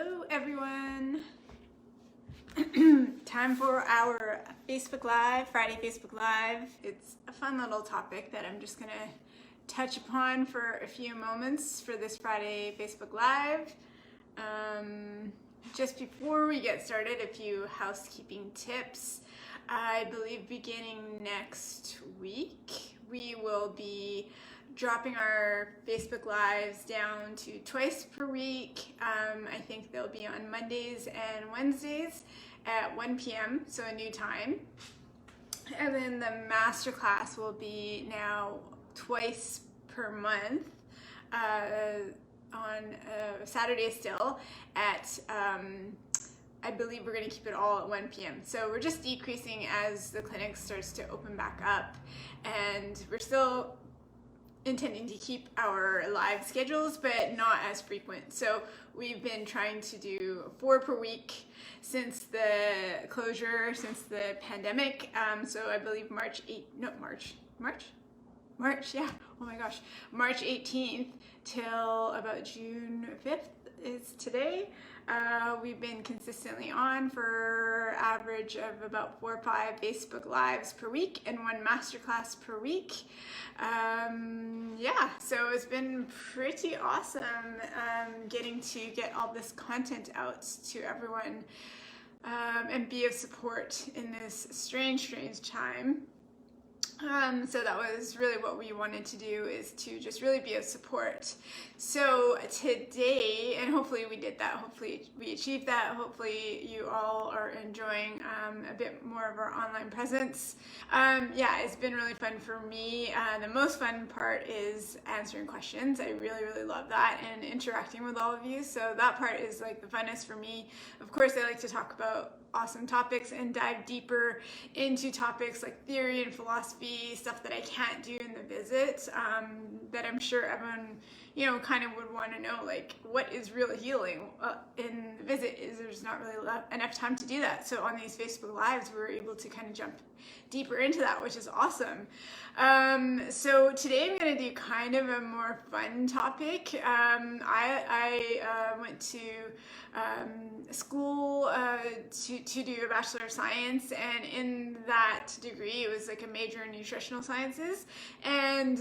Hello everyone. Time for our Facebook Live, Friday Facebook Live. It's a fun little topic that I'm just gonna touch upon for a few moments for this Friday Facebook Live. Just before we get started, a few housekeeping tips. I believe beginning next week, we will be dropping our Facebook Lives down to twice per week. I think they'll be on Mondays and Wednesdays at 1 p.m., so a new time. And then the masterclass will be now twice per month on Saturday still at I believe we're going to keep it all at 1 p.m. So we're just decreasing as the clinic starts to open back up, and we're still intending to keep our live schedules, but not as frequent. So we've been trying to do 4 per week since the closure, since the pandemic. So I believe March, yeah, oh my gosh, March 18th till about June 5th is today. We've been consistently on for average of about 4 or 5 Facebook Lives per week and 1 masterclass per week. Yeah, so it's been pretty awesome getting to get all this content out to everyone and be of support in this strange time. So that was really what we wanted to do, is to just really be of support. So today, and hopefully we did that, hopefully we achieved that, hopefully you all are enjoying a bit more of our online presence. Yeah, it's been really fun for me. The most fun part is answering questions. I really love that, and interacting with all of you. So that part is like the funnest for me. Of course, I like to talk about awesome topics and dive deeper into topics like theory and philosophy, stuff that I can't do in the visit, that I'm sure everyone, kind of would want to know, like, what is real healing in the visit. There's not really enough time to do that. So on these Facebook Lives, we're able to kind of jump deeper into that, which is awesome. So today I'm going to do kind of a more fun topic. I went to school to do a Bachelor of Science, and in that degree it was like a major in nutritional sciences, and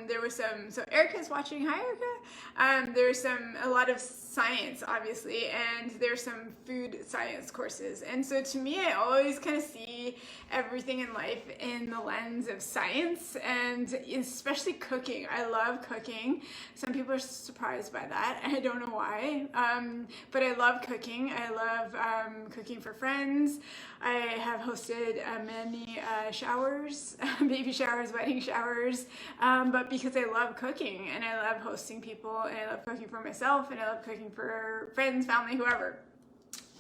there was some, so Erica's watching, hi Erica. There's a lot of science obviously, and there's some food science courses, and so to me I always kind of see everything in life in the lens of science, and especially cooking. I love cooking. Some people are surprised by that. I don't know why, but I love cooking. I love cooking for friends. I have hosted many showers, baby showers, wedding showers, but because I love cooking, and I love hosting people, and I love cooking for myself, and I love cooking for friends, family, whoever.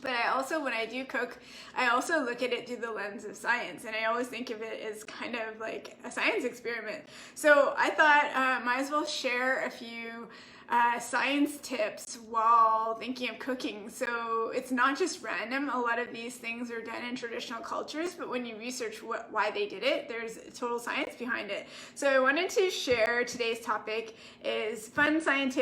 But I also, when I do cook, I also look at it through the lens of science, and I always think of it as kind of like a science experiment. So I thought might as well share a few science tips while thinking of cooking. So it's not just random. A lot of these things are done in traditional cultures, but when you research why they did it, there's total science behind it. So I wanted to share today's topic is fun science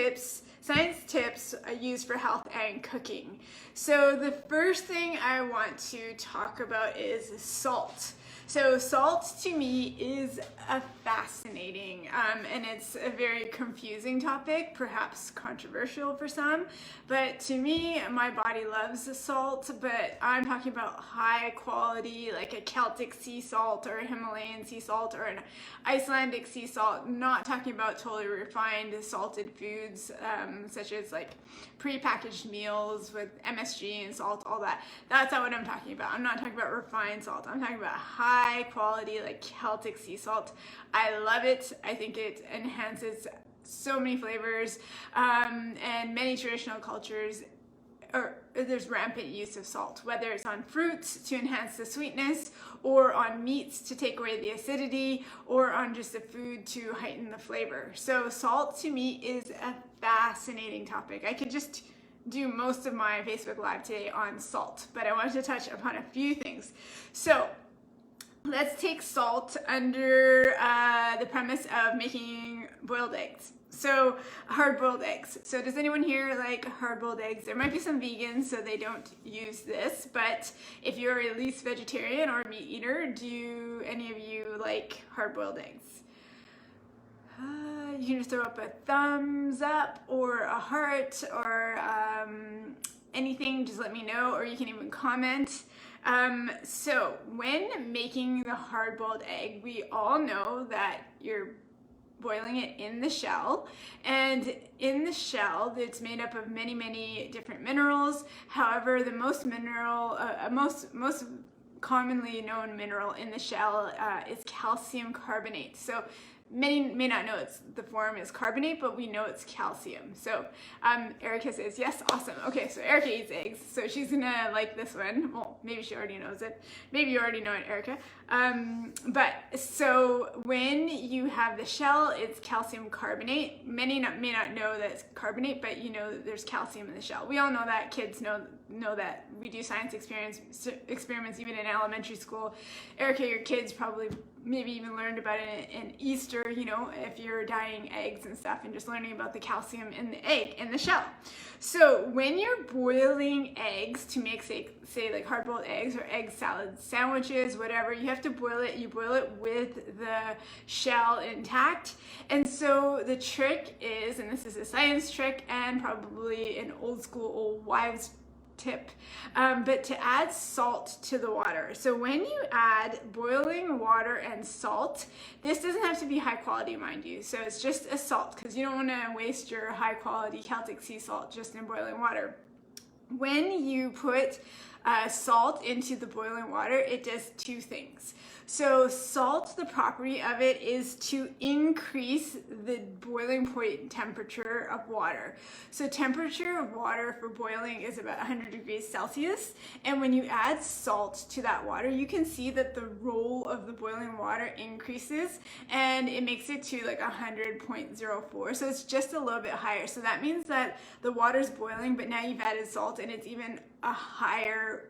tips used for health and cooking. So the first thing I want to talk about is salt. So salt to me is a fascinating, and it's a very confusing topic, perhaps controversial for some, but to me, my body loves salt, but I'm talking about high quality, like a Celtic sea salt or a Himalayan sea salt or an Icelandic sea salt, not talking about totally refined salted foods, such as like prepackaged meals with MSG and salt, all that. That's not what I'm talking about. I'm not talking about refined salt. I'm talking about high quality, like Celtic sea salt. I love it. I think it enhances so many flavors, and many traditional cultures, or there's rampant use of salt, whether it's on fruits to enhance the sweetness, or on meats to take away the acidity, or on just the food to heighten the flavor. So salt to me is a fascinating topic. I could just do most of my Facebook Live today on salt, but I wanted to touch upon a few things. So let's take salt under the premise of making boiled eggs. So hard-boiled eggs. So does anyone here like hard-boiled eggs? There might be some vegans, so they don't use this, but if you're at least vegetarian or a meat eater, do any of you like hard-boiled eggs? You can just throw up a thumbs up or a heart or anything, just let me know, or you can even comment. So when making the hard-boiled egg, we all know that you're boiling it in the shell, and in the shell it's made up of many different minerals. However, the most commonly known mineral in the shell is calcium carbonate. So many may not know the form is carbonate, but we know it's calcium. So Erica says yes, awesome. Okay, so Erica eats eggs, so she's gonna like this one. Well, maybe she already knows it. Maybe you already know it, Erica. But so when you have the shell, it's calcium carbonate. Many may not know that it's carbonate, but you know that there's calcium in the shell. We all know that. Kids know that. We do science experiments even in elementary school. Erica, your kids probably maybe even learned about it in Easter, you know, if you're dyeing eggs and stuff, and just learning about the calcium in the egg, in the shell. So when you're boiling eggs to make, say like hard-boiled eggs or egg salad sandwiches, whatever, you have to boil it. You boil it with the shell intact. And so the trick is, and this is a science trick and probably an old wives tip, but to add salt to the water. So when you add boiling water and salt, this doesn't have to be high quality, mind you. So it's just a salt, because you don't want to waste your high quality Celtic sea salt just in boiling water. When you put salt into the boiling water, it does two things. So salt, the property of it is to increase the boiling point temperature of water. So temperature of water for boiling is about 100 degrees Celsius. And when you add salt to that water, you can see that the roll of the boiling water increases, and it makes it to like 100.04. So it's just a little bit higher. So that means that the water's boiling, but now you've added salt, and it's even a higher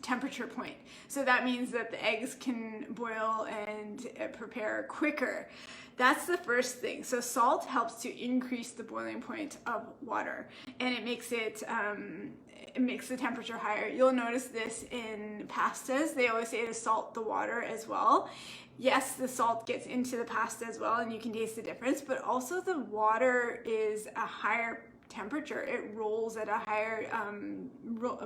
temperature point. So that means that the eggs can boil and prepare quicker. That's the first thing. So salt helps to increase the boiling point of water, and it makes the temperature higher. You'll notice this in pastas. They always say to salt the water as well. Yes, the salt gets into the pasta as well, and you can taste the difference, but also the water is a higher temperature. It rolls at a higher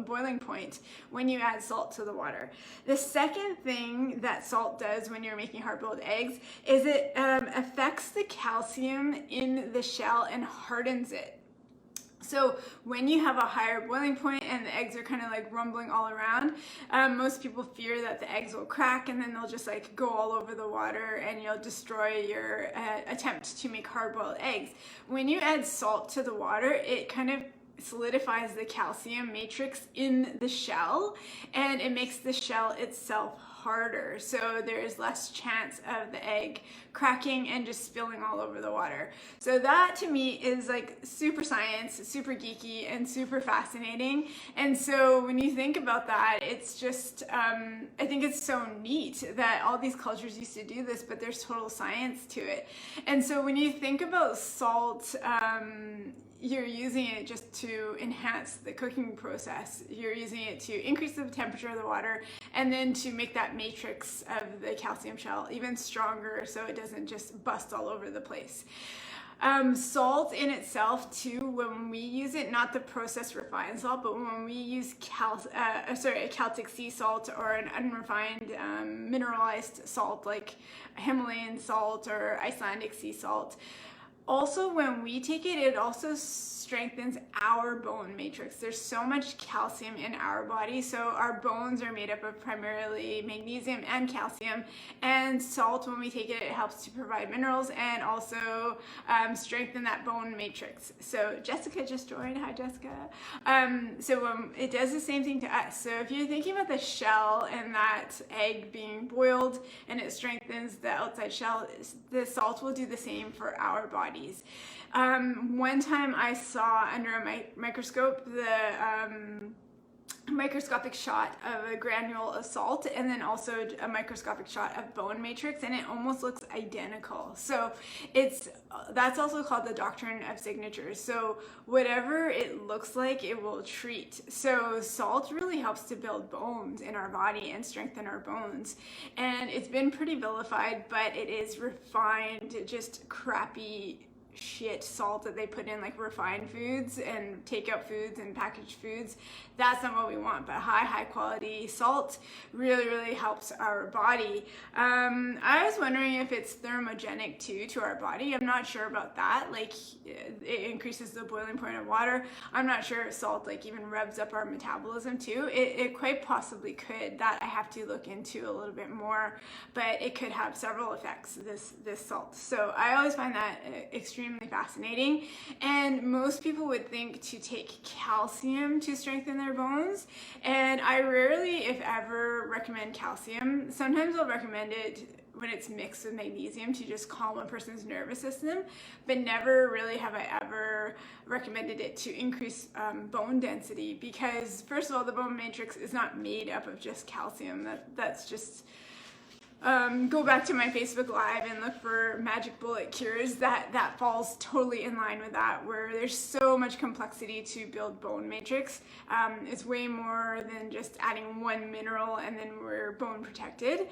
boiling point when you add salt to the water. The second thing that salt does when you're making hard-boiled eggs is it affects the calcium in the shell and hardens it. So when you have a higher boiling point and the eggs are kind of like rumbling all around, most people fear that the eggs will crack, and then they'll just like go all over the water, and you'll destroy your attempt to make hard-boiled eggs. When you add salt to the water, it kind of solidifies the calcium matrix in the shell, and it makes the shell itself harder, so there's less chance of the egg cracking and just spilling all over the water. So that to me is like super science, super geeky, and super fascinating. And so when you think about that, it's just I think it's so neat that all these cultures used to do this, but there's total science to it. And so when you think about salt, you're using it just to enhance the cooking process. You're using it to increase the temperature of the water, and then to make that matrix of the calcium shell even stronger, so it doesn't just bust all over the place. Salt in itself too, when we use it, not the processed refined salt, but when we use a Celtic sea salt or an unrefined mineralized salt like Himalayan salt or Icelandic sea salt, also when we take it, it also strengthens our bone matrix. There's so much calcium in our body, so our bones are made up of primarily magnesium and calcium, and salt, when we take it, it helps to provide minerals and also strengthen that bone matrix. So Jessica just joined. Hi Jessica. So it does the same thing to us. So if you're thinking about the shell and that egg being boiled and it strengthens the outside shell, the salt will do the same for our bodies. One time I saw under a microscope microscopic shot of a granule of salt and then also a microscopic shot of bone matrix, and it almost looks identical. So that's also called the doctrine of signatures. So whatever it looks like, it will treat. So salt really helps to build bones in our body and strengthen our bones, and it's been pretty vilified, but it is refined, just crappy shit salt that they put in like refined foods and takeout foods and packaged foods. That's not what we want, but high quality salt really helps our body. I was wondering if it's thermogenic too to our body. I'm not sure about that. Like it increases the boiling point of water. I'm not sure if salt like even revs up our metabolism too. It quite possibly could. That I have to look into a little bit more, but it could have several effects, this salt. So I always find that extremely fascinating. And most people would think to take calcium to strengthen their bones, and I rarely, if ever, recommend calcium. Sometimes I'll recommend it when it's mixed with magnesium to just calm a person's nervous system, but never really have I ever recommended it to increase bone density, because first of all, the bone matrix is not made up of just calcium. That's just go back to my Facebook Live and look for magic bullet cures. That falls totally in line with that, where there's so much complexity to build bone matrix. It's way more than just adding one mineral and then we're bone protected.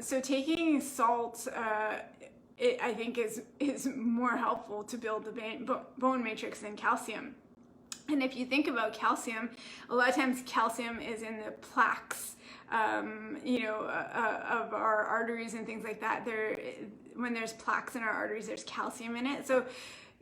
So taking salt, I think is more helpful to build the bone matrix than calcium. And if you think about calcium, a lot of times calcium is in the plaques, of our arteries and things like that. When there's plaques in our arteries, there's calcium in it. So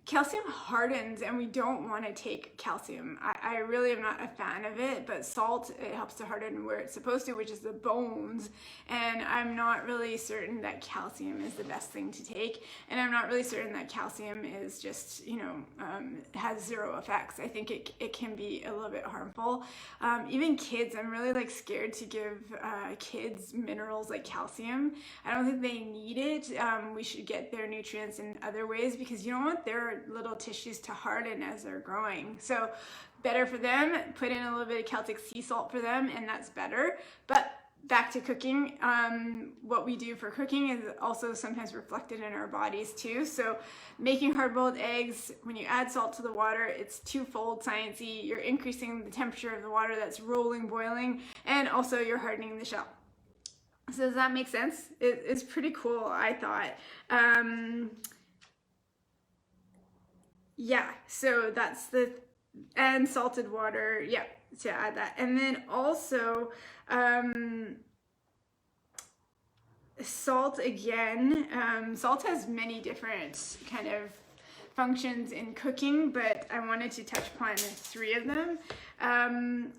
calcium hardens, and we don't want to take calcium. I really am not a fan of it, but salt, it helps to harden where it's supposed to, which is the bones. And I'm not really certain that calcium is the best thing to take. And I'm not really certain that calcium is just, has zero effects. I think it can be a little bit harmful. Even kids, I'm really like scared to give kids minerals like calcium. I don't think they need it. We should get their nutrients in other ways, because you don't want their little tissues to harden as they're growing. So better for them, put in a little bit of Celtic sea salt for them, and that's better. But back to cooking, what we do for cooking is also sometimes reflected in our bodies too. So making hard-boiled eggs, when you add salt to the water, it's twofold sciencey. You're increasing the temperature of the water that's boiling, and also you're hardening the shell. So does that make sense? It's pretty cool, I thought. Yeah, so that's and salted water, yeah, to add that. And then also, salt again. Salt has many different kind of functions in cooking, but I wanted to touch upon 3 of them.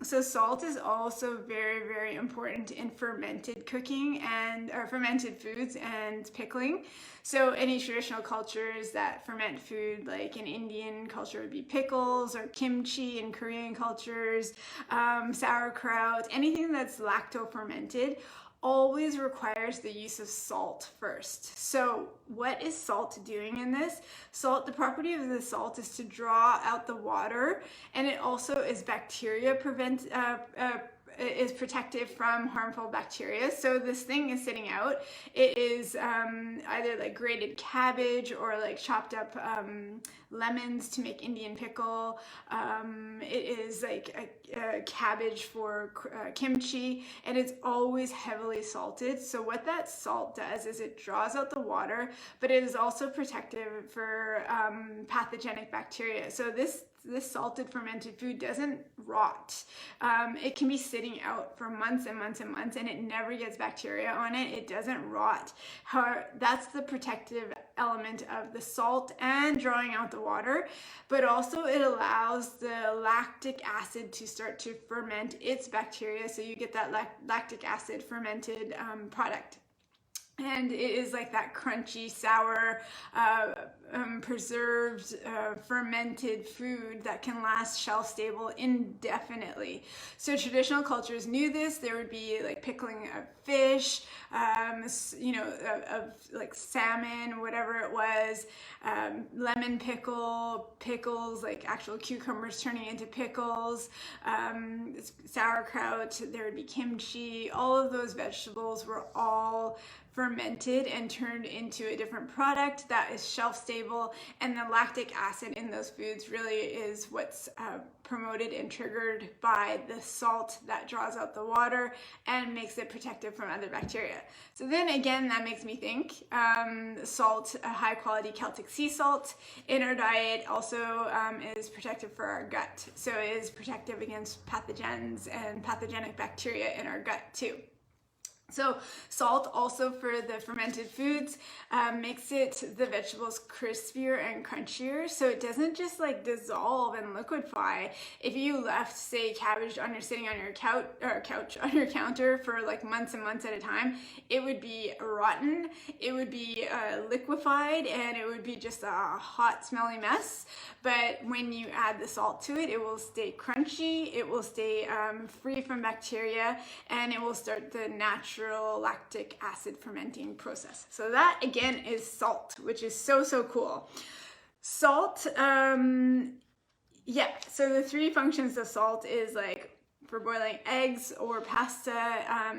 So salt is also very important in fermented cooking or fermented foods and pickling. So any traditional cultures that ferment food, like in Indian culture would be pickles, or kimchi in Korean cultures, sauerkraut, anything that's lacto-fermented always requires the use of salt first. So what is salt doing in this? Salt, the property of the salt is to draw out the water, and it also is is protective from harmful bacteria. So this thing is sitting out. It is either like grated cabbage or like chopped up lemons to make Indian pickle. It is like a cabbage for kimchi, and it's always heavily salted. So what that salt does is it draws out the water, but it is also protective for pathogenic bacteria. So this salted fermented food doesn't rot. It can be sitting out for months and months and months, and it never gets bacteria on it. It doesn't rot. That's the protective element of the salt and drawing out the water, but also it allows the lactic acid to start to ferment its bacteria, so you get that lactic acid fermented product. And it is like that crunchy, sour, preserved, fermented food that can last shelf stable indefinitely. So traditional cultures knew this. There would be like pickling of fish, of like salmon, whatever it was, lemon pickles, like actual cucumbers turning into pickles, sauerkraut, there would be kimchi. All of those vegetables were all fermented and turned into a different product that is shelf stable, and the lactic acid in those foods really is what's promoted and triggered by the salt that draws out the water and makes it protective from other bacteria. So then again, that makes me think salt, a high quality Celtic sea salt in our diet also is protective for our gut. So it is protective against pathogens and pathogenic bacteria in our gut too. So salt also for the fermented foods makes the vegetables crispier and crunchier, so it doesn't just like dissolve and liquefy. If you left, say, cabbage sitting on your couch on your counter for like months and months at a time, it would be rotten, it would be liquefied, and it would be just a hot, smelly mess. But when you add the salt to it, it will stay crunchy, it will stay free from bacteria, and it will start the natural lactic acid fermenting process. So that again is salt, which is so cool. Salt, yeah, so the three functions of salt is like for boiling eggs or pasta,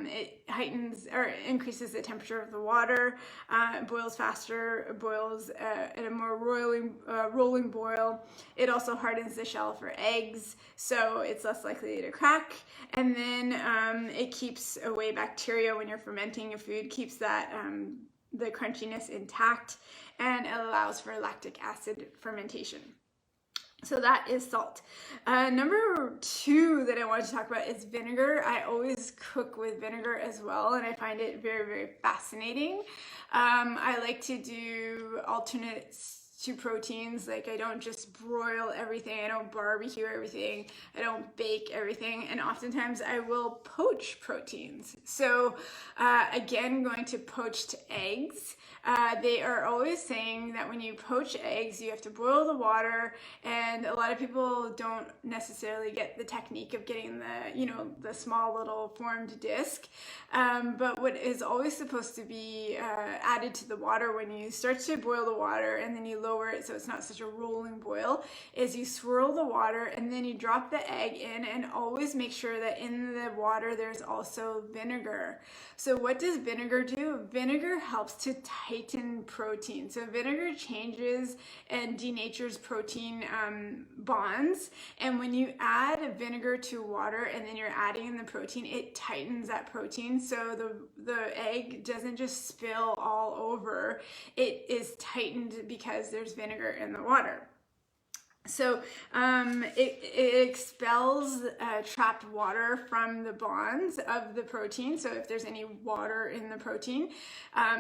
it heightens or increases the temperature of the water, it boils faster, it boils at a more rolling boil. It also hardens the shell for eggs, so it's less likely to crack. And then it keeps away bacteria when you're fermenting your food, keeps that the crunchiness intact, and it allows for lactic acid fermentation. So that is salt. Number 2 that I wanted to talk about is vinegar. I always cook with vinegar as well, and I find it very fascinating. I like to do alternates to proteins. Like I don't just broil everything, I don't barbecue everything, I don't bake everything, and oftentimes I will poach proteins. So again, going to poached eggs, they are always saying that when you poach eggs, you have to boil the water, and a lot of people don't necessarily get the technique of getting the small little formed disc. But what is always supposed to be added to the water when you start to boil the water and then you lower it so it's not such a rolling boil is you swirl the water and then you drop the egg in, and always make sure that in the water there's also vinegar. So what does vinegar do? Vinegar helps to tighten protein. So vinegar changes and denatures protein bonds, and when you add vinegar to water and then you're adding in the protein, it tightens that protein, so the egg doesn't just spill all over. It is tightened because there's vinegar in the water. So it expels trapped water from the bonds of the protein. So if there's any water in the protein,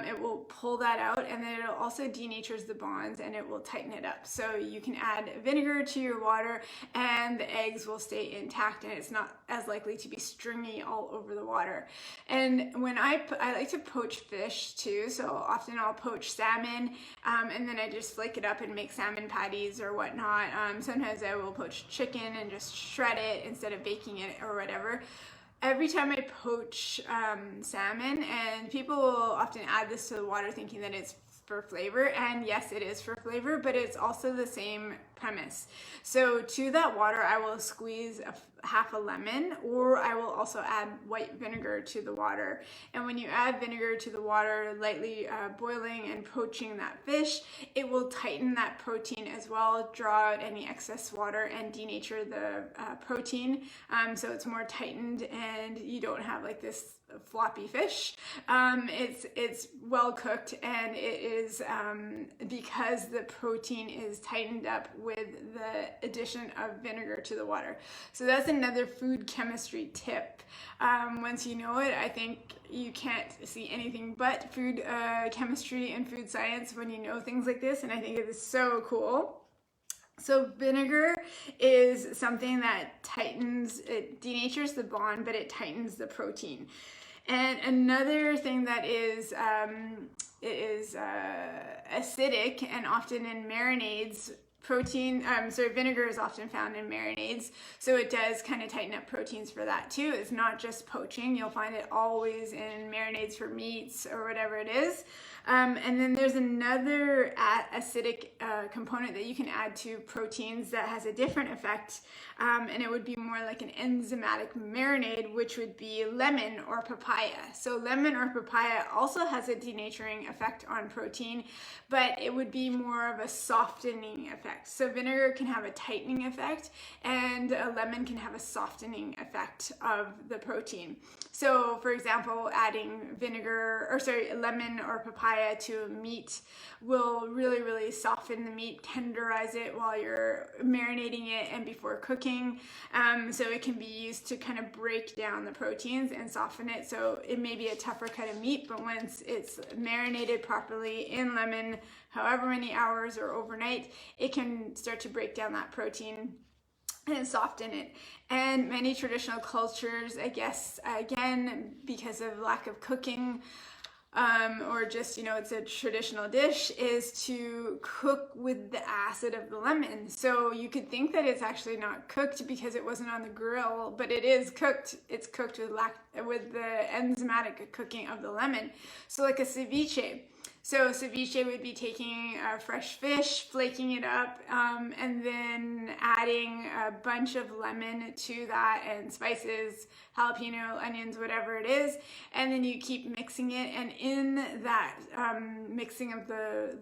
it will pull that out, and then it'll also denatures the bonds and it will tighten it up. So you can add vinegar to your water and the eggs will stay intact, and it's not as likely to be stringy all over the water. And when I like to poach fish too, so often I'll poach salmon and then I just flake it up and make salmon patties or whatnot. Sometimes I will poach chicken and just shred it instead of baking it or whatever. Every time I poach salmon, and people will often add this to the water thinking that it's for flavor, and yes, it is for flavor, but it's also the same premise. So to that water, I will squeeze half a lemon, or I will also add white vinegar to the water. And when you add vinegar to the water, lightly boiling and poaching that fish, it will tighten that protein as well, draw out any excess water and denature the protein, so it's more tightened and you don't have like this floppy fish. It's well cooked, and it is because the protein is tightened up with the addition of vinegar to the water. So that's another food chemistry tip. Once you know it, I think you can't see anything but food chemistry and food science when you know things like this, and I think it is so cool. So vinegar is something that tightens, it denatures the bond, but it tightens the protein. And another thing that is acidic, and often in marinades, vinegar is often found in marinades, so it does kind of tighten up proteins for that too. It's not just poaching. You'll find it always in marinades for meats or whatever it is. And then there's another acidic component that you can add to proteins that has a different effect, and it would be more like an enzymatic marinade, which would be lemon or papaya. So lemon or papaya also has a denaturing effect on protein, but it would be more of a softening effect. So vinegar can have a tightening effect, and a lemon can have a softening effect of the protein. So for example, adding lemon or papaya to a meat will really, really soften the meat, tenderize it while you're marinating it and before cooking. So it can be used to kind of break down the proteins and soften it. So it may be a tougher cut of meat, but once it's marinated properly in lemon, however many hours or overnight, it can start to break down that protein and soften it. And many traditional cultures, I guess, again, because of lack of cooking, or just, it's a traditional dish, is to cook with the acid of the lemon. So you could think that it's actually not cooked because it wasn't on the grill, but it is cooked. It's cooked with the enzymatic cooking of the lemon. So like a ceviche. So ceviche would be taking fresh fish, flaking it up, and then adding a bunch of lemon to that, and spices, jalapeno, onions, whatever it is, and then you keep mixing it. And in that mixing of the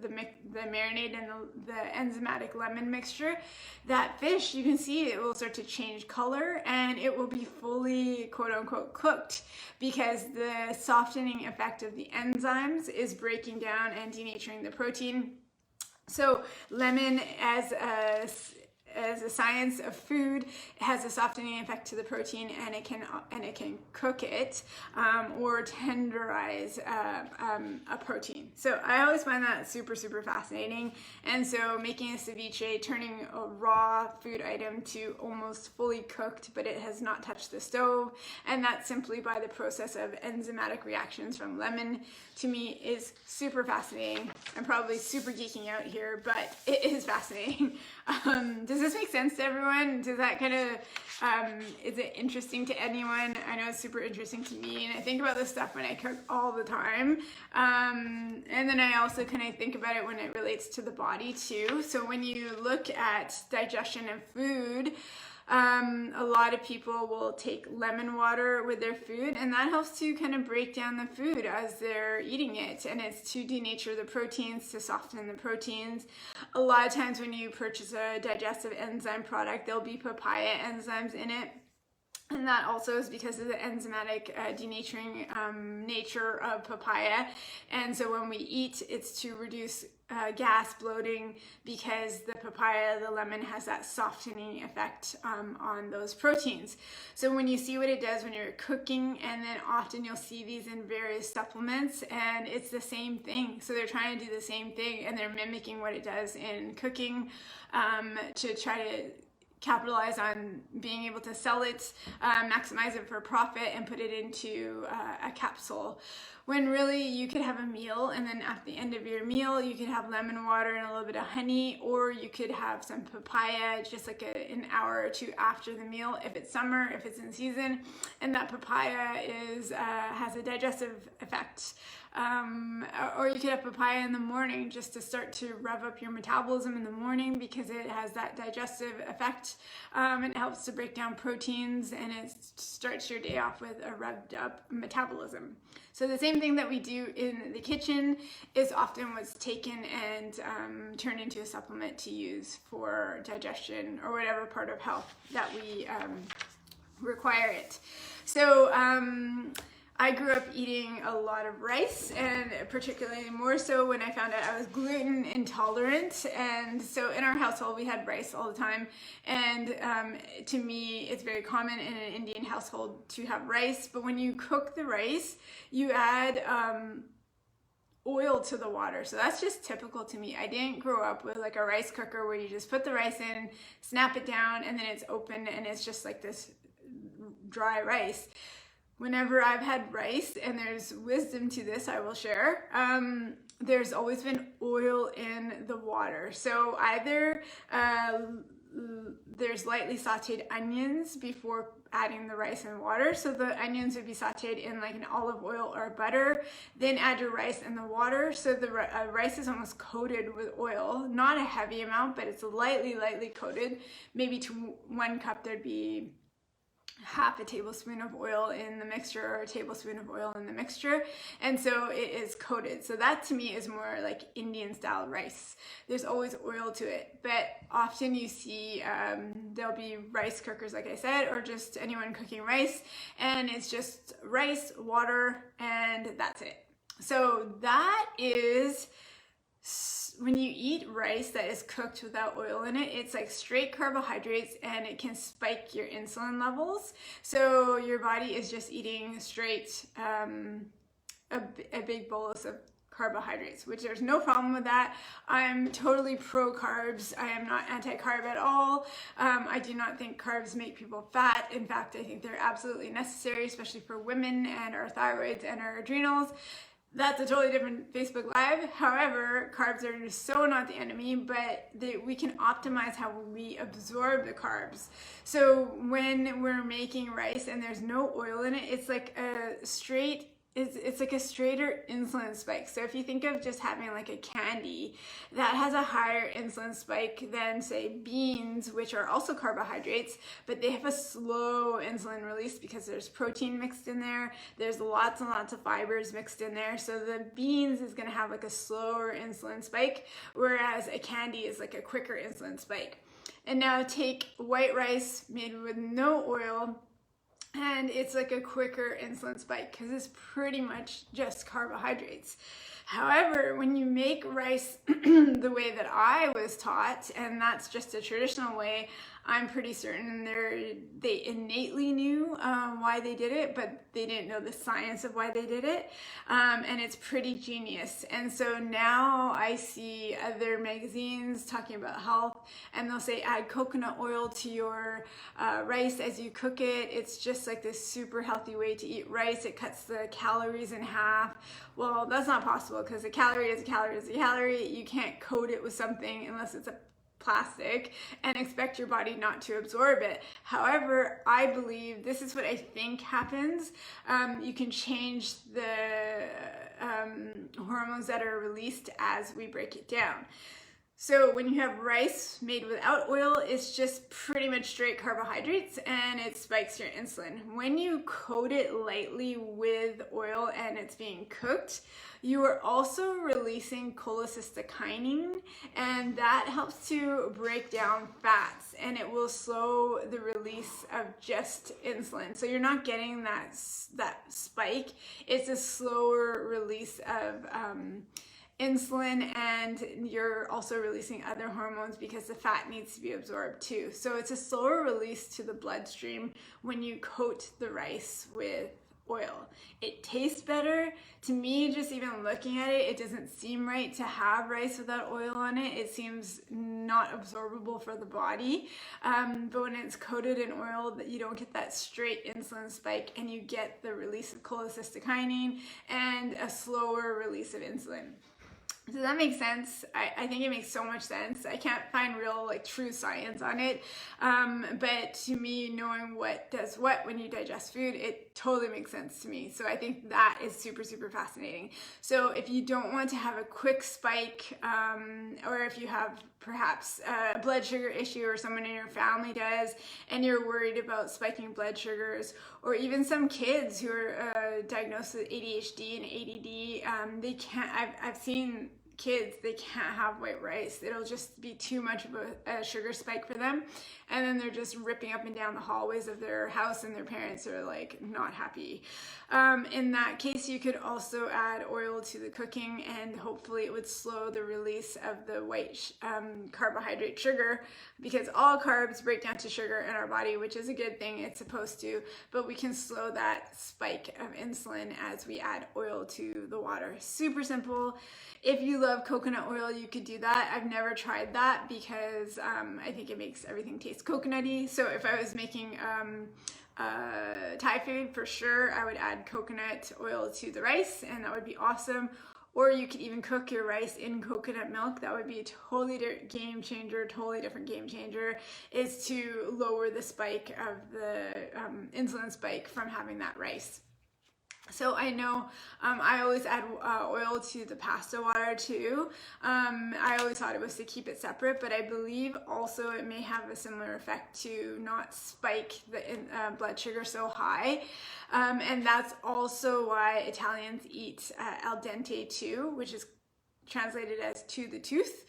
marinade and the enzymatic lemon mixture, that fish, you can see it will start to change color, and it will be fully, quote unquote, cooked, because the softening effect of the enzymes is breaking down and denaturing the protein. So lemon, as a science of food, has a softening effect to the protein, and it can cook it or tenderize a protein. So I always find that super, super fascinating. And so making a ceviche, turning a raw food item to almost fully cooked, but it has not touched the stove, and that's simply by the process of enzymatic reactions from lemon, to me is super fascinating. I'm probably super geeking out here, but it is fascinating. Does this make sense to everyone? Does that kind of, is it interesting to anyone? I know it's super interesting to me, and I think about this stuff when I cook all the time. And then I also kind of think about it when it relates to the body too. So when you look at digestion of food, a lot of people will take lemon water with their food, and that helps to kind of break down the food as they're eating it, and it's to denature the proteins, to soften the proteins. A lot of times when you purchase a digestive enzyme product, there'll be papaya enzymes in it. And that also is because of the enzymatic denaturing nature of papaya. And so when we eat, it's to reduce gas, bloating, because the papaya, the lemon, has that softening effect on those proteins. So when you see what it does when you're cooking, and then often you'll see these in various supplements, and it's the same thing. So they're trying to do the same thing, and they're mimicking what it does in cooking to try to capitalize on being able to sell it, maximize it for profit, and put it into a capsule. When really you could have a meal, and then at the end of your meal you could have lemon water and a little bit of honey, or you could have some papaya just like an hour or two after the meal, if it's summer, if it's in season. And that papaya has a digestive effect. Or you could have papaya in the morning just to start to rev up your metabolism in the morning, because it has that digestive effect, and it helps to break down proteins, and it starts your day off with a revved up metabolism. So the same thing that we do in the kitchen is often what's taken and turned into a supplement to use for digestion or whatever part of health that we require it. So I grew up eating a lot of rice, and particularly more so when I found out I was gluten intolerant. And so in our household, we had rice all the time. And to me, it's very common in an Indian household to have rice. But when you cook the rice, you add oil to the water. So that's just typical to me. I didn't grow up with like a rice cooker where you just put the rice in, snap it down, and then it's open, and it's just like this dry rice. whenever I've had rice, and there's wisdom to this I will share, there's always been oil in the water. So either there's lightly sauteed onions before adding the rice and water. So the onions would be sauteed in like an olive oil or butter, then add your rice and the water. So the rice is almost coated with oil, not a heavy amount, but it's lightly coated. Maybe to 1 cup, there'd be half a tablespoon of oil in the mixture, or a tablespoon of oil in the mixture, and so it is coated. So that to me is more like Indian style rice. There's always oil to it, but often you see there'll be rice cookers, like I said, or just anyone cooking rice, and it's just rice, water, and that's it. So that is, when you eat rice that is cooked without oil in it, it's like straight carbohydrates, and it can spike your insulin levels. So your body is just eating straight a big bolus of carbohydrates, which there's no problem with that. I'm totally pro carbs. I am not anti-carb at all. I do not think carbs make people fat. In fact, I think they're absolutely necessary, especially for women and our thyroids and our adrenals. That's a totally different Facebook Live. However, carbs are so not the enemy, but we can optimize how we absorb the carbs. So when we're making rice and there's no oil in it, it's like it's like a straighter insulin spike. So if you think of just having like a candy, that has a higher insulin spike than say beans, which are also carbohydrates, but they have a slow insulin release because there's protein mixed in there. There's lots and lots of fibers mixed in there. So the beans is gonna have like a slower insulin spike, whereas a candy is like a quicker insulin spike. And now take white rice made with no oil, and it's like a quicker insulin spike because it's pretty much just carbohydrates. However, when you make rice the way that I was taught, and that's just a traditional way, I'm pretty certain they innately knew why they did it, but they didn't know the science of why they did it. And it's pretty genius. And so now I see other magazines talking about health, and they'll say add coconut oil to your rice as you cook it. It's just like this super healthy way to eat rice. It cuts the calories in half. Well, that's not possible because a calorie is a calorie is a calorie. You can't coat it with something unless it's a plastic and expect your body not to absorb it. However, I believe this is what I think happens. You can change the hormones that are released as we break it down. So when you have rice made without oil, it's just pretty much straight carbohydrates, and it spikes your insulin. When you coat it lightly with oil and it's being cooked, you are also releasing cholecystokinin, and that helps to break down fats, and it will slow the release of just insulin. So you're not getting that spike. It's a slower release of insulin, and you're also releasing other hormones because the fat needs to be absorbed too. So it's a slower release to the bloodstream when you coat the rice with oil. It tastes better. To me, just even looking at it, it doesn't seem right to have rice without oil on it. It seems not absorbable for the body. But when it's coated in oil, you don't get that straight insulin spike, and you get the release of cholecystokinin and a slower release of insulin. Does that make sense? I think it makes so much sense. I can't find real true science on it. But to me, knowing what does what when you digest food, it totally makes sense to me. So I think that is super, super fascinating. So if you don't want to have a quick spike, or if you have perhaps a blood sugar issue, or someone in your family does, and you're worried about spiking blood sugars, or even some kids who are diagnosed with ADHD and ADD, they can't, I've seen kids, they can't have white rice. It'll just be too much of a sugar spike for them, and then they're just ripping up and down the hallways of their house, and their parents are not happy. In that case, you could also add oil to the cooking, and hopefully it would slow the release of the white carbohydrate sugar, because all carbs break down to sugar in our body, which is a good thing, it's supposed to, but we can slow that spike of insulin as we add oil to the water. Super simple. If you love coconut oil, you could do that. I've never tried that because I think it makes everything taste coconutty. So if I was making Thai food, for sure, I would add coconut oil to the rice, and that would be awesome. Or you could even cook your rice in coconut milk. That would be a totally game changer, totally different game changer, is to lower the spike of the insulin spike from having that rice. So I know I always add oil to the pasta water too. I always thought it was to keep it separate, but I believe also it may have a similar effect to not spike the blood sugar so high. And that's also why Italians eat al dente too, which is translated as to the tooth,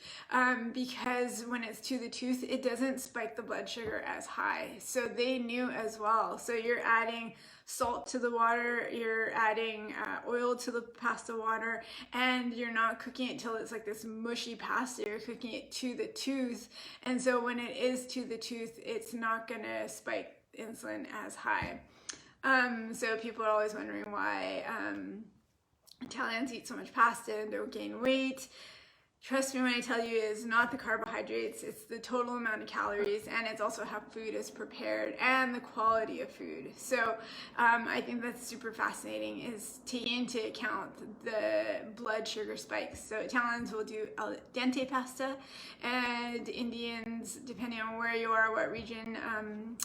because when it's to the tooth, it doesn't spike the blood sugar as high. So they knew as well. So you're adding salt to the water, you're adding oil to the pasta water, and you're not cooking it till it's like this mushy pasta. You're cooking it to the tooth, and so when it is to the tooth, it's not gonna spike insulin as high. So people are always wondering why Italians eat so much pasta and don't gain weight. Trust me when I tell you, it's not the carbohydrates, it's the total amount of calories, and it's also how food is prepared and the quality of food. So I think that's super fascinating, is taking into account the blood sugar spikes. So Italians will do al dente pasta, and Indians, depending on where you are, what region,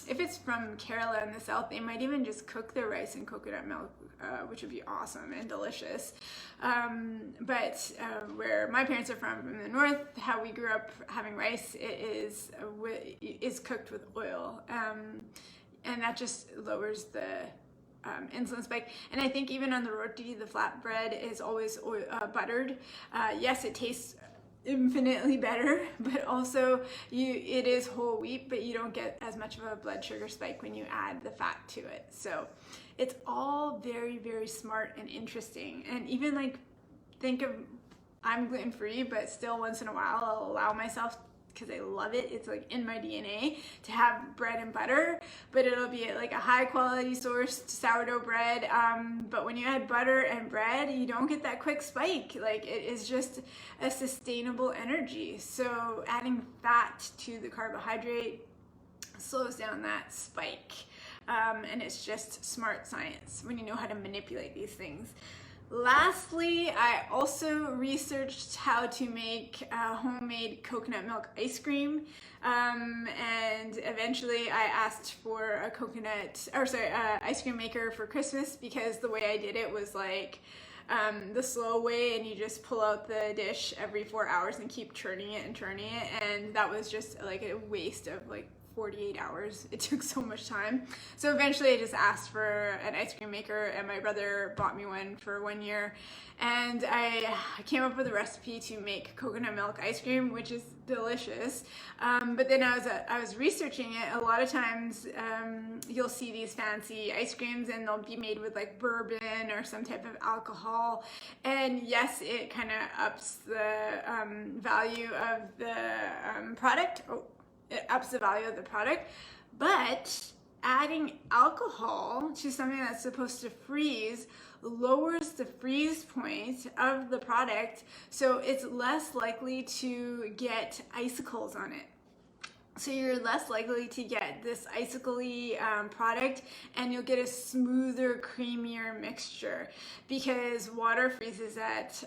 if it's from Kerala in the south, they might even just cook their rice in coconut milk, which would be awesome and delicious. But where my parents are from the north, how we grew up having rice, it is cooked with oil, and that just lowers the insulin spike. And I think even on the roti, the flatbread is always buttered. Yes, it tastes infinitely better, but also it is whole wheat, but you don't get as much of a blood sugar spike when you add the fat to it. So it's all very, very smart and interesting. And even like, think of, I'm gluten-free, but still once in a while I'll allow myself, because I love it, it's like in my DNA, to have bread and butter, but it'll be like a high quality sourced sourdough bread. But when you add butter and bread, you don't get that quick spike. Like, it is just a sustainable energy. So adding fat to the carbohydrate slows down that spike. And it's just smart science when you know how to manipulate these things. Lastly, I also researched how to make homemade coconut milk ice cream, and eventually I asked for ice cream maker for Christmas, because the way I did it was like the slow way, and you just pull out the dish every 4 hours and keep turning it, and that was just like a waste of like 48 hours. It took so much time. So eventually I just asked for an ice cream maker, and my brother bought me one for 1 year, and I came up with a recipe to make coconut milk ice cream, which is delicious. But then I was researching it. A lot of times you'll see these fancy ice creams, and they'll be made with like bourbon or some type of alcohol, and yes, it kind of ups the value of the product. It ups the value of the product, but adding alcohol to something that's supposed to freeze lowers the freeze point of the product, so it's less likely to get icicles on it. So you're less likely to get this icicle-y product, and you'll get a smoother, creamier mixture, because water freezes at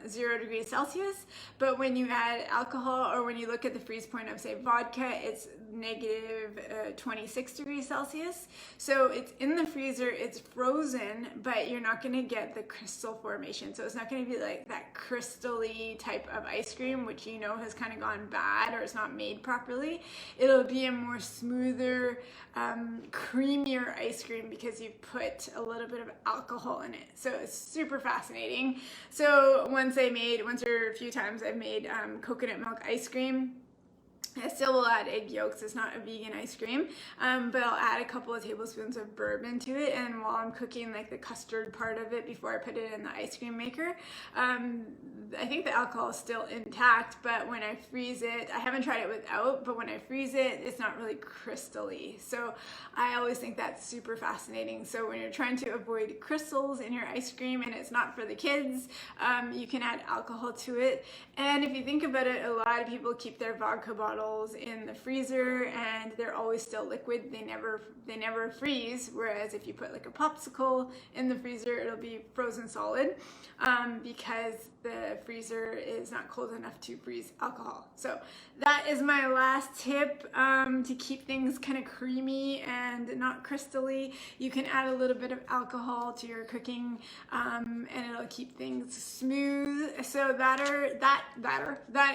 0 degrees Celsius, but when you add alcohol, or when you look at the freeze point of, say, vodka, it's negative 26 degrees Celsius. So it's in the freezer, it's frozen, but you're not gonna get the crystal formation. So it's not gonna be like that crystal-y type of ice cream, which you know has kind of gone bad or it's not made properly. It'll be a more smoother, creamier ice cream, because you put a little bit of alcohol in it. So it's super fascinating. So once or a few times I've made coconut milk ice cream. I still will add egg yolks. It's not a vegan ice cream, but I'll add a couple of tablespoons of bourbon to it, and while I'm cooking like the custard part of it before I put it in the ice cream maker, I think the alcohol is still intact, but when I freeze it, I haven't tried it without, but when I freeze it, it's not really crystal-y. So I always think that's super fascinating. So when you're trying to avoid crystals in your ice cream and it's not for the kids, you can add alcohol to it. And if you think about it, a lot of people keep their vodka bottle bottles in the freezer, and they're always still liquid. They never freeze. Whereas if you put like a popsicle in the freezer, it'll be frozen solid, because the freezer is not cold enough to freeze alcohol. So that is my last tip, to keep things kind of creamy and not crystally. You can add a little bit of alcohol to your cooking, and it'll keep things smooth. So that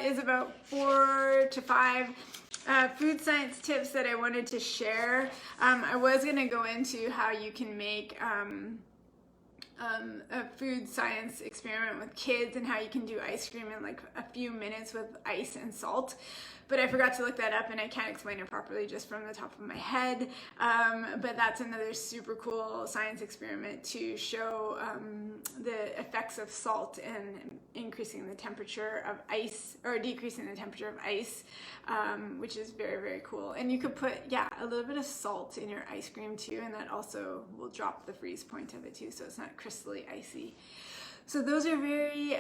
is about 4 to 5 food science tips that I wanted to share. I was going to go into how you can make a food science experiment with kids and how you can do ice cream in like a few minutes with ice and salt, but I forgot to look that up and I can't explain it properly just from the top of my head. But that's another super cool science experiment to show the effects of salt and increasing the temperature of ice, or decreasing the temperature of ice, which is very, very cool. And you could put, a little bit of salt in your ice cream too, and that also will drop the freeze point of it too, so it's not crystally icy. So those are very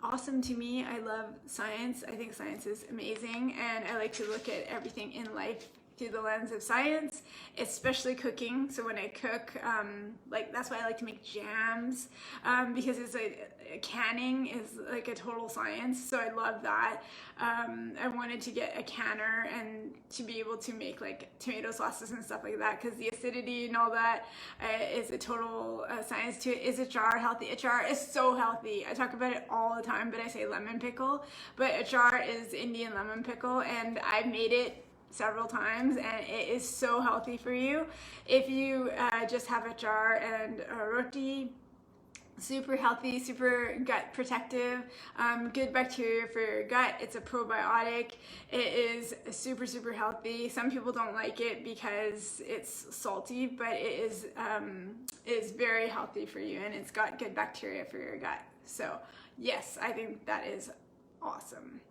awesome to me. I love science. I think science is amazing, and I like to look at everything in life through the lens of science, especially cooking. So when I cook, that's why I like to make jams, because it's canning is like a total science. So I love that. I wanted to get a canner and to be able to make like tomato sauces and stuff like that, because the acidity and all that is a total science to it. Is a jar healthy? A jar is so healthy. I talk about it all the time, but I say lemon pickle, but a jar is Indian lemon pickle, and I've made it several times, and it is so healthy for you. If you just have a jar and a roti, super healthy, super gut protective, good bacteria for your gut. It's a probiotic. It is super, super healthy. Some people don't like it because it's salty, but it is very healthy for you, and it's got good bacteria for your gut. So yes, I think that is awesome.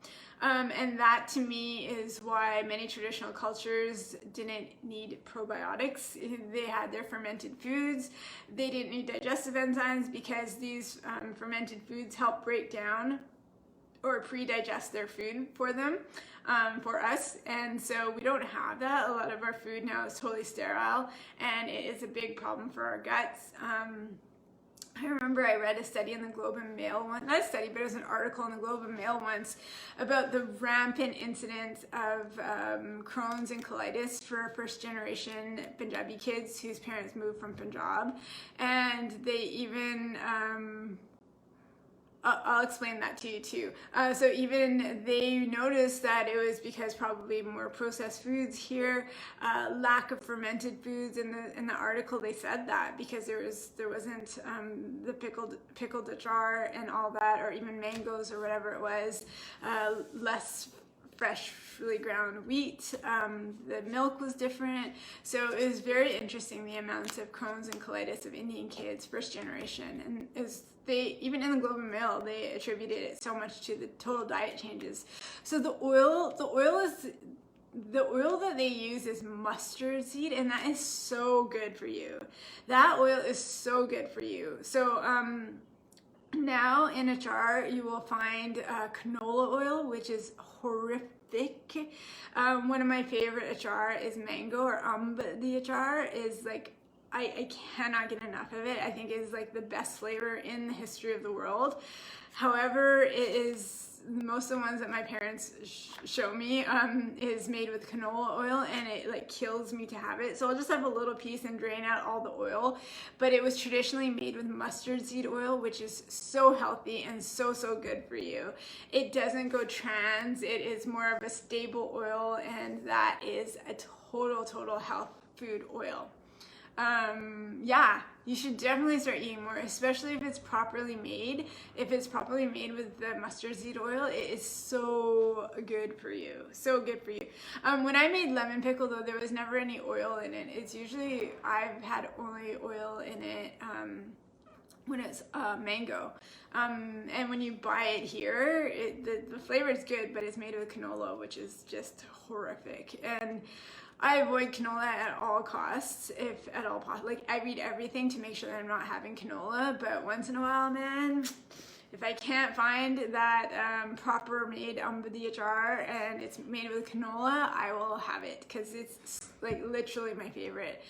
And that to me is why many traditional cultures didn't need probiotics. They had their fermented foods. They didn't need digestive enzymes because these fermented foods help break down or pre-digest their food for them, for us. And so we don't have that. A lot of our food now is totally sterile, and it is a big problem for our guts. I remember I read a study in the Globe and Mail not a study, but it was an article in the Globe and Mail once about the rampant incidence of Crohn's and colitis for first generation Punjabi kids whose parents moved from Punjab. And they even, I'll explain that to you too. So even they noticed that it was because probably more processed foods here, lack of fermented foods. In the article they said that because there wasn't the pickled achar and all that, or even mangoes or whatever it was, less freshly ground wheat. The milk was different. So it was very interesting, the amounts of Crohn's and colitis of Indian kids, first generation. And even in the Globe and Mail, they attributed it so much to the total diet changes. So the oil that they use is mustard seed, and that is so good for you. That oil is so good for you. So now in a jar you will find canola oil, which is horrific. One of my favorite achar is mango, or the achar is like, I cannot get enough of it. I think it is like the best flavor in the history of the world. However, it is, most of the ones that my parents show me is made with canola oil, and it like kills me to have it. So I'll just have a little piece and drain out all the oil. But it was traditionally made with mustard seed oil, which is so healthy and so, so good for you. It doesn't go trans. It is more of a stable oil, and that is a total health food oil. You should definitely start eating more, especially if it's properly made. If it's properly made with the mustard seed oil, it is so good for you. So good for you. When I made lemon pickle, though, there was never any oil in it. It's usually, I've had only oil in it when it's mango. And when you buy it here, the flavor is good, but it's made with canola, which is just horrific. And I avoid canola at all costs, if at all possible. Like, I read everything to make sure that I'm not having canola, but once in a while, man, If I can't find that proper made umba jar and it's made with canola, I will have it because it's like literally my favorite.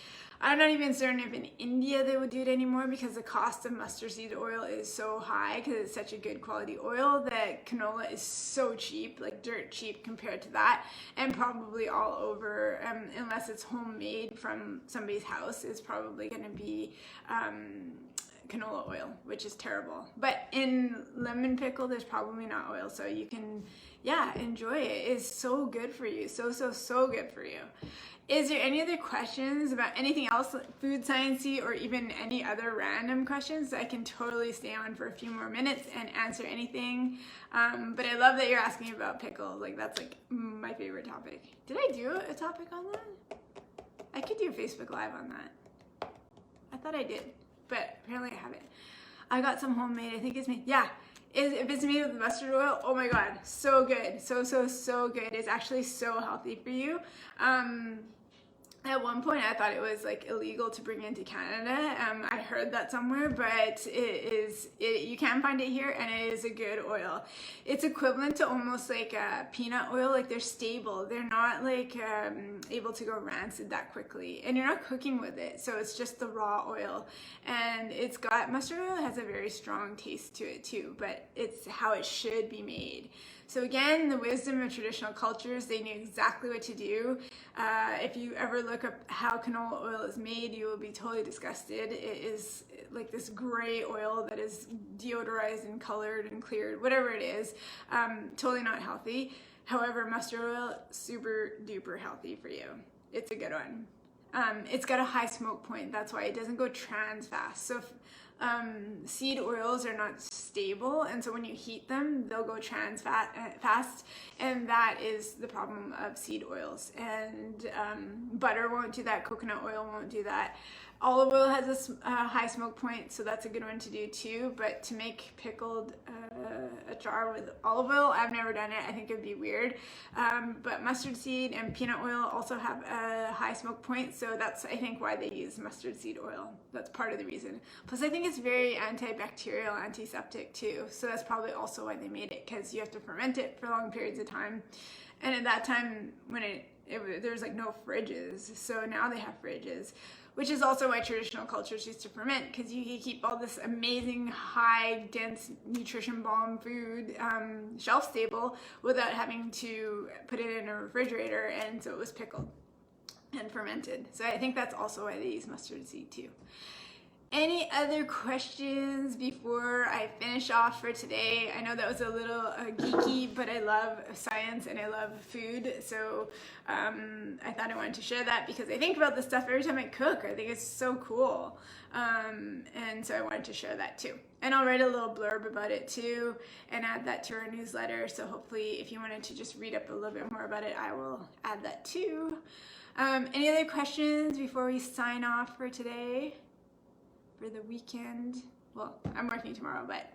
I'm not even certain if in India they would do it anymore because the cost of mustard seed oil is so high because it's such a good quality oil that canola is so cheap, like dirt cheap compared to that, and probably all over, unless it's homemade from somebody's house, is probably going to be canola oil, which is terrible. But in lemon pickle, there's probably not oil, so you can, yeah, enjoy it. It's so good for you, so good for you. Is there any other questions about anything else, food sciencey, or even any other random questions? I can totally stay on for a few more minutes and answer anything. But I love that you're asking about pickles. Like, that's like my favorite topic. Did I do a topic on that? I could do a Facebook Live on that. I thought I did, but apparently I haven't. I got some homemade. I think it's made. Yeah. If it's made with mustard oil, oh my god, so good, so good. It's actually so healthy for you. At one point I thought it was like illegal to bring into Canada. I heard that somewhere, but you can find it here, and it is a good oil. It's equivalent to almost like peanut oil. Like, they're stable. They're not like able to go rancid that quickly, and you're not cooking with it, so it's just the raw oil. And it's got, mustard oil has a very strong taste to it too, but it's how it should be made. So again, the wisdom of traditional cultures, they knew exactly what to do. If you ever look up how canola oil is made, you will be totally disgusted. It is like this gray oil that is deodorized and colored and cleared, whatever it is. Totally not healthy. However, mustard oil, super duper healthy for you. It's a good one. It's got a high smoke point. That's why it doesn't go trans fast. So seed oils are not stable, and so when you heat them, they'll go trans fast, and that is the problem of seed oils. And butter won't do that. Coconut oil won't do that. Olive oil has a high smoke point, so that's a good one to do too. But to make pickled a jar with olive oil, I've never done it. I think it'd be weird. But mustard seed and peanut oil also have a high smoke point, so that's, I think, why they use mustard seed oil. That's part of the reason. Plus, I think it's very antibacterial, antiseptic too. So that's probably also why they made it, because you have to ferment it for long periods of time. And at that time, when there was like no fridges, so now they have fridges, which is also why traditional cultures used to ferment, because you could keep all this amazing high dense nutrition bomb food shelf stable without having to put it in a refrigerator, and so it was pickled and fermented. So I think that's also why they use mustard seed too. Any other questions before I finish off for today? I know that was a little geeky, but I love science and I love food, so I thought I wanted to share that because I think about this stuff every time I cook. I think it's so cool, and so I wanted to share that too. And I'll write a little blurb about it too and add that to our newsletter, so hopefully if you wanted to just read up a little bit more about it, I will add that too. Any other questions before we sign off for today? For the weekend. Well, I'm working tomorrow, but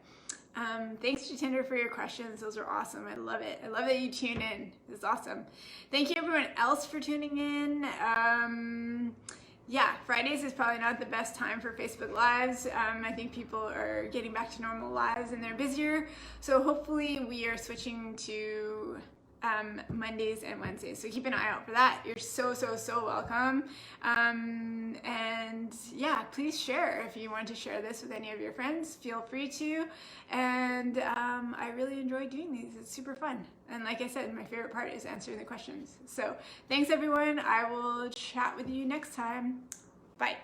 thanks to Tinder for your questions. Those are awesome. I love it. I love that you tune in. It's awesome. Thank you everyone else for tuning in. Yeah, Fridays is probably not the best time for Facebook Lives. I think people are getting back to normal lives and they're busier. So hopefully we are switching to Mondays and Wednesdays, so keep an eye out for that. You're so welcome, and yeah, please share if you want to share this with any of your friends. Feel free to, and I really enjoy doing these. It's super fun, and like I said, my favorite part is answering the questions. So thanks everyone. I will chat with you next time. Bye.